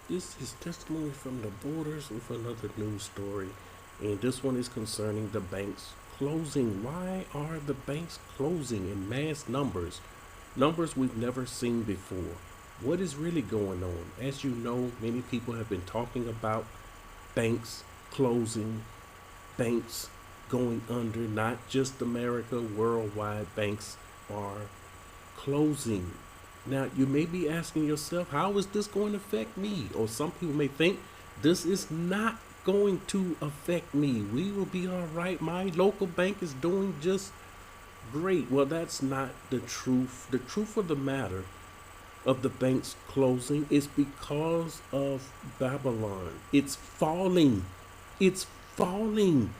This is testimony from the borders with another news story, and this one is concerning the banks closing. Why are the banks closing in mass numbers? Numbers we've never seen before. What is really going on? As you know, many people have been talking about banks closing, banks going under, not just America, worldwide banks are closing. Now, you may be asking yourself, how is this going to affect me? Or some people may think this is not going to affect me. We will be all right. My local bank is doing just great. Well, that's not the truth. The truth of the matter of the banks closing is because of Babylon. It's falling. It's falling.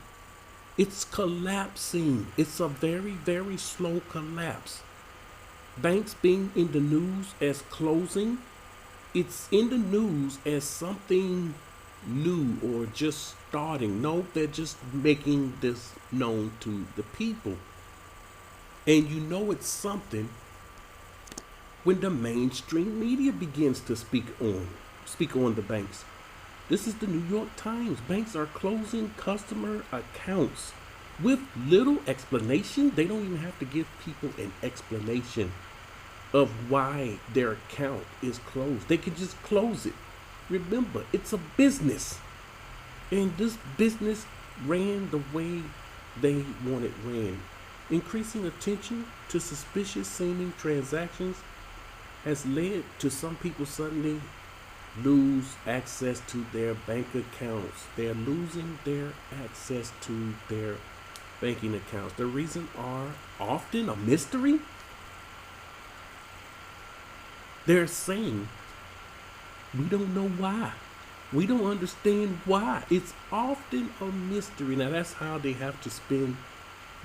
It's collapsing. It's a very, very slow collapse. Banks being in the news as closing, it's in the news as something new or just starting. No, they're just making this known to the people. And you know it's something when the mainstream media begins to speak on the banks. This is the New York Times. Banks are closing customer accounts with little explanation. They don't even have to give people an explanation of why their account is closed. They can just close it. Remember, it's a business. And this business ran the way they want it ran. Increasing attention to suspicious seeming transactions has led to some people suddenly lose access to their bank accounts. They're losing their access to their banking accounts. The reason are often a mystery. They're saying we don't know why. We don't understand why. It's often a mystery. Now that's how they have to spin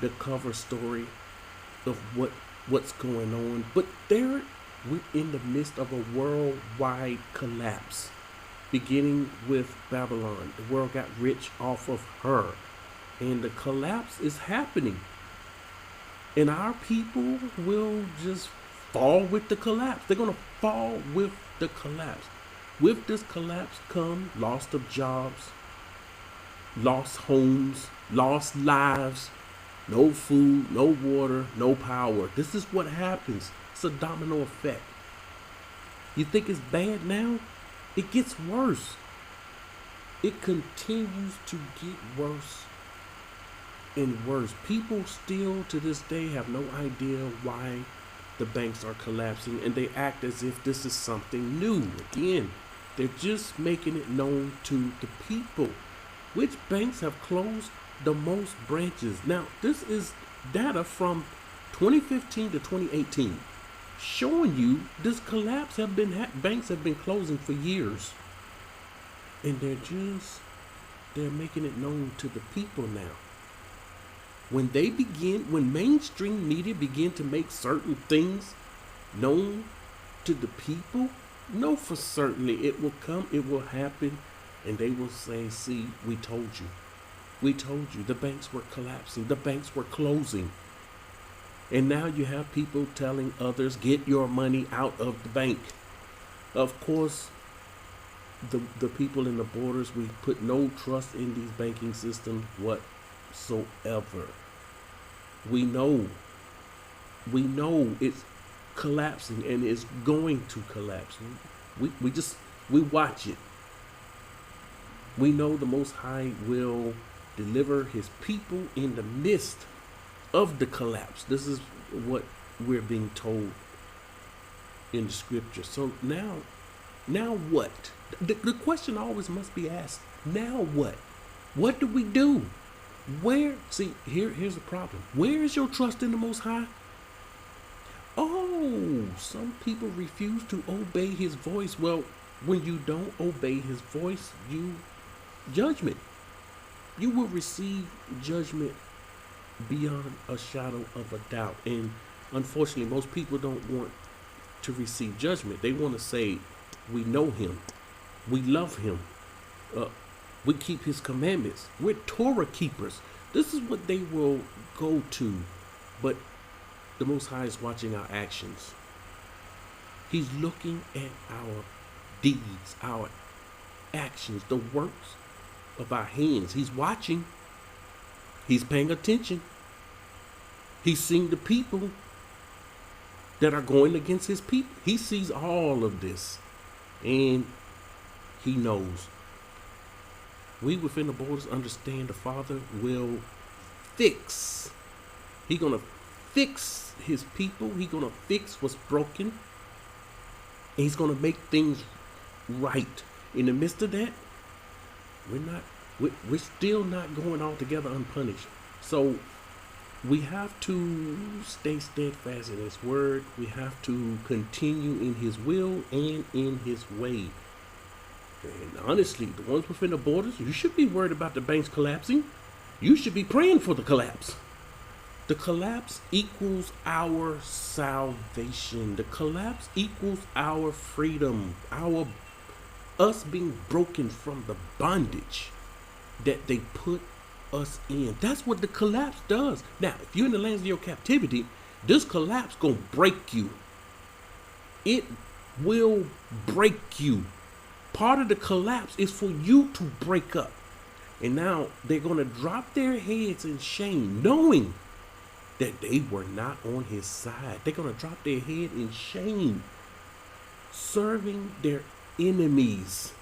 the cover story of what's going on. But we're in the midst of a worldwide collapse, beginning with Babylon. The world got rich off of her, and the collapse is happening. And our people will just fall with the collapse. They're going to fall with the collapse. With this collapse come loss of jobs, lost homes, lost lives, no food, no water, no power. This is what happens. It's a domino effect. You think it's bad now? It gets worse. It continues to get worse and worse. People still to this day have no idea why the banks are collapsing, and they act as if this is something new. Again, they're just making it known to the people. Which banks have closed the most branches? Now, this is data from 2015 to 2018, showing you this collapse have been banks have been closing for years, and they're making it known to the people now. When mainstream media begin to make certain things known to the people, know for certainly it will come, it will happen, and they will say, see, we told you. We told you the banks were collapsing, the banks were closing. And now you have people telling others, get your money out of the bank. Of course, the people in the borders, we put no trust in these banking systems whatsoever. We know it's collapsing and it's going to collapse. We watch it. We know the Most High will deliver his people in the midst of the collapse. This is what we're being told in the scripture. So now what? The question always must be asked, now what? What do we do? Here's the problem. Where is your trust in the Most High? Oh, some people refuse to obey his voice. Well, when you don't obey his voice, judgment. You will receive judgment beyond a shadow of a doubt. And unfortunately, most people don't want to receive judgment. They want to say, we know him. We love him. We keep his commandments. We're Torah keepers. This is what they will go to. But the Most High is watching our actions. He's looking at our deeds, our actions, the works of our hands. He's watching. He's paying attention. He's seeing the people that are going against his people. He sees all of this. And he knows. We within the borders understand the Father will fix. He's going to fix his people. He's going to fix what's broken. And he's going to make things right. In the midst of that, we're still not going altogether unpunished. So we have to stay steadfast in his word. We have to continue in his will and in his way. And honestly, the ones within the borders, you should be worried about the banks collapsing. You should be praying for the collapse. The collapse equals our salvation. The collapse equals our freedom. Us being broken from the bondage that they put us in. That's what the collapse does. Now, if you're in the lands of your captivity, this collapse gonna break you. It will break you. Part of the collapse is for you to break up. And now they're gonna drop their heads in shame, knowing that they were not on his side. They're gonna drop their head in shame, serving their enemies.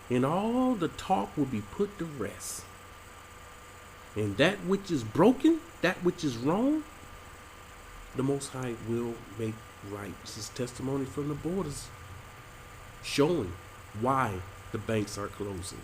And all the talk will be put to rest. And that which is broken, that which is wrong, the Most High will make right. This is testimony from the borders, showing why the banks are closing.